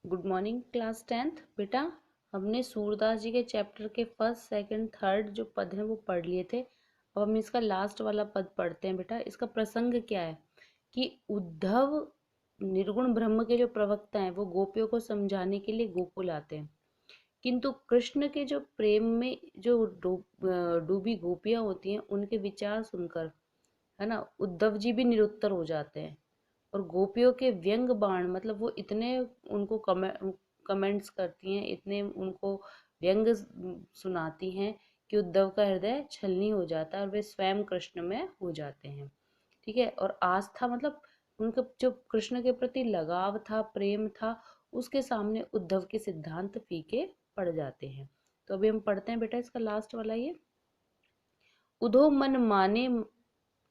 Good morning class 10th। बेटा, हमने सूरदास जी के चैप्टर के फर्स्ट सेकंड थर्ड जो पद हैं वो पढ़ लिए थे। अब हम इसका लास्ट वाला पद पढ़ते हैं। बेटा, इसका प्रसंग क्या है कि उद्धव निर्गुण ब्रह्म के जो प्रवक्ता हैं वो गोपियों को समझाने के लिए गोकुल आते हैं, किंतु कृष्ण के जो प्रेम में जो डूबी गोपियां होती हैं उनके विचार सुनकर, है ना, उद्धव जी भी निरुत्तर हो जाते हैं। और गोपियों के व्यंग बाण, मतलब वो इतने उनको कमेंट्स करती हैं, इतने उनको व्यंग सुनाती हैं कि उद्धव का हृदय छलनी हो जाता है और वे स्वयं कृष्ण में हो जाते हैं। ठीक है। और आस्था, मतलब उनका जो कृष्ण के प्रति लगाव था, प्रेम था, उसके सामने उद्धव के सिद्धांत फीके पड़ जाते हैं। तो अभी हम पढ़ते हैं बेटा इसका लास्ट वाला ये, उधो मन माने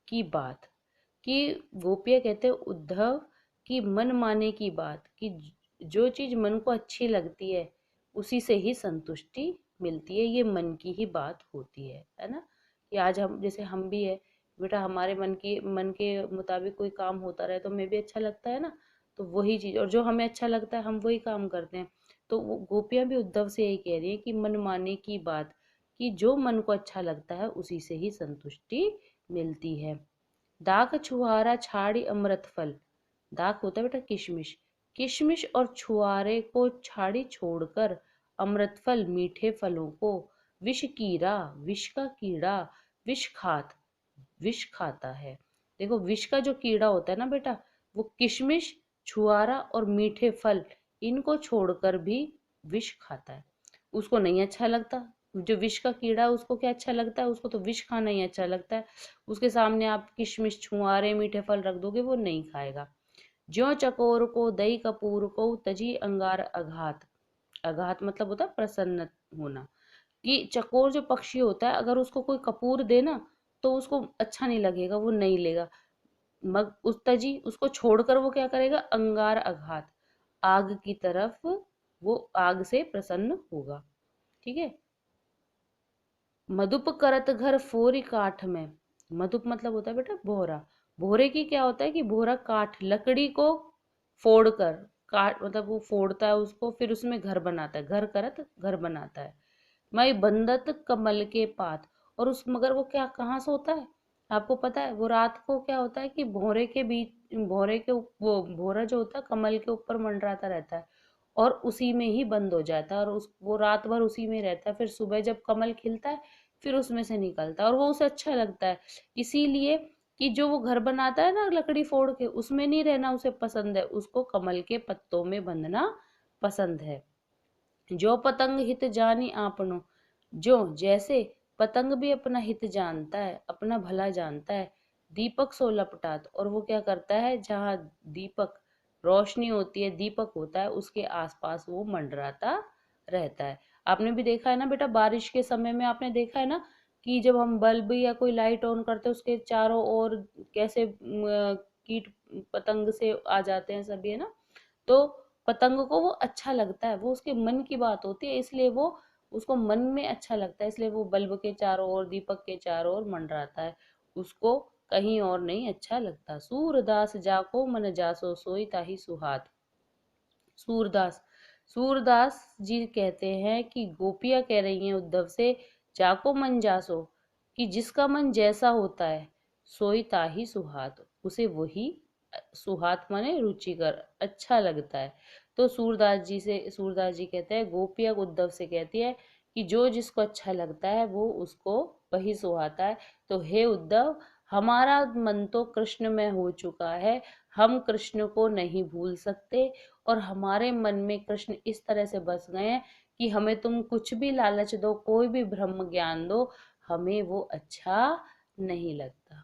की बात, कि गोपियाँ कहते हैं उद्धव की मन माने की बात, कि जो चीज मन को अच्छी लगती है उसी से ही संतुष्टि मिलती है। ये मन की ही बात होती है ना। कि आज हम, जैसे हम भी है बेटा, हमारे मन के मुताबिक कोई काम होता रहे तो हमें भी अच्छा लगता है ना। तो वही चीज, और जो हमें अच्छा लगता है हम वही काम करते हैं। तो वो गोपियां भी उद्धव से यही कह रही है कि मन माने की बात, कि जो मन को अच्छा लगता है उसी से ही संतुष्टि मिलती है। दाख छुहारा छाड़ी अमृत फल, दाख होता है बेटा किशमिश, किशमिश और छुआरे को छाड़ी छोड़कर अमृत फल मीठे फलों को, विष कीड़ा, विष का कीड़ा, विष खाता है। देखो, विष का जो कीड़ा होता है ना बेटा, वो किशमिश, छुआरा और मीठे फल, इनको छोड़कर भी विष खाता है। उसको नहीं अच्छा लगता। जो विष का कीड़ा है उसको क्या अच्छा लगता है? उसको तो विष खाना ही अच्छा लगता है। उसके सामने आप किशमिश, छुआरे, मीठे फल रख दोगे, वो नहीं खाएगा। ज्यों चकोर को दही कपूर को तजी अंगार अघात, अघात मतलब होता है प्रसन्न होना। कि चकोर जो पक्षी होता है, अगर उसको कोई कपूर दे ना तो उसको अच्छा नहीं लगेगा, वो नहीं लेगा। मग उस तजी, उसको छोड़कर वो क्या करेगा? अंगार अघात, आग की तरफ, वो आग से प्रसन्न होगा। ठीक है। मधुप करत घर फोरी काठ में, मधुप मतलब होता है बेटा भोरा। भोरे की क्या होता है कि भोरा काठ, लकड़ी को फोड़कर, काट मतलब वो फोड़ता है उसको, फिर उसमें घर बनाता है, घर करत घर बनाता है। मई बंदत कमल के पात, और उस, मगर वो क्या कहाँ से होता है आपको पता है? वो रात को क्या होता है कि भोरे के बीच, वो भोरा जो होता है कमल के ऊपर मंडराता रहता है और उसी में ही बंद हो जाता है, और उस वो रात भर उसी में रहता है। फिर सुबह जब कमल खिलता है फिर उसमें से निकलता है और वो उसे अच्छा लगता है। इसीलिए कि जो वो घर बनाता है ना लकड़ी फोड़ के, उसमें नहीं रहना उसे पसंद है, उसको कमल के पत्तों में बंधना पसंद है। जो पतंग हित जानी आपनो, जो जैसे पतंग भी अपना हित जानता है, अपना भला जानता है। दीपक सो लपटात, और वो क्या करता है, जहाँ दीपक रोशनी होती है, दीपक होता है, उसके आसपास वो मंडराता रहता है। आपने भी देखा है ना बेटा, बारिश के समय में आपने देखा है ना कि जब हम बल्ब या कोई लाइट ऑन करते हैं उसके चारों ओर कैसे कीट पतंग से आ जाते हैं सभी, है ना। तो पतंग को वो अच्छा लगता है, वो उसके मन की बात होती है, इसलिए वो, उसको मन में अच्छा लगता है, इसलिए वो बल्ब के चारों ओर, दीपक के चारों ओर मंडराता है। उसको कहीं और नहीं अच्छा लगता। सूरदास जाको मन जासो सोई ताही सुहात। सूरदास, सूरदास जी कहते हैं कि गोपियां कह रही हैं उद्धव से, जाको मन जासो, कि जिसका मन जैसा होता है, सोई ताही सुहात, उसे वही सुहात माने रुचिकर, अच्छा लगता है। तो सूरदास जी कहते हैं, गोपियां उद्धव से कहती है कि जो जिसको अच्छा लगता है वो उसको वही सुहाता है। तो हे उद्धव, हमारा मन तो कृष्ण में हो चुका है, हम कृष्ण को नहीं भूल सकते, और हमारे मन में कृष्ण इस तरह से बस गए हैं कि हमें तुम कुछ भी लालच दो, कोई भी ब्रह्म ज्ञान दो, हमें वो अच्छा नहीं लगता।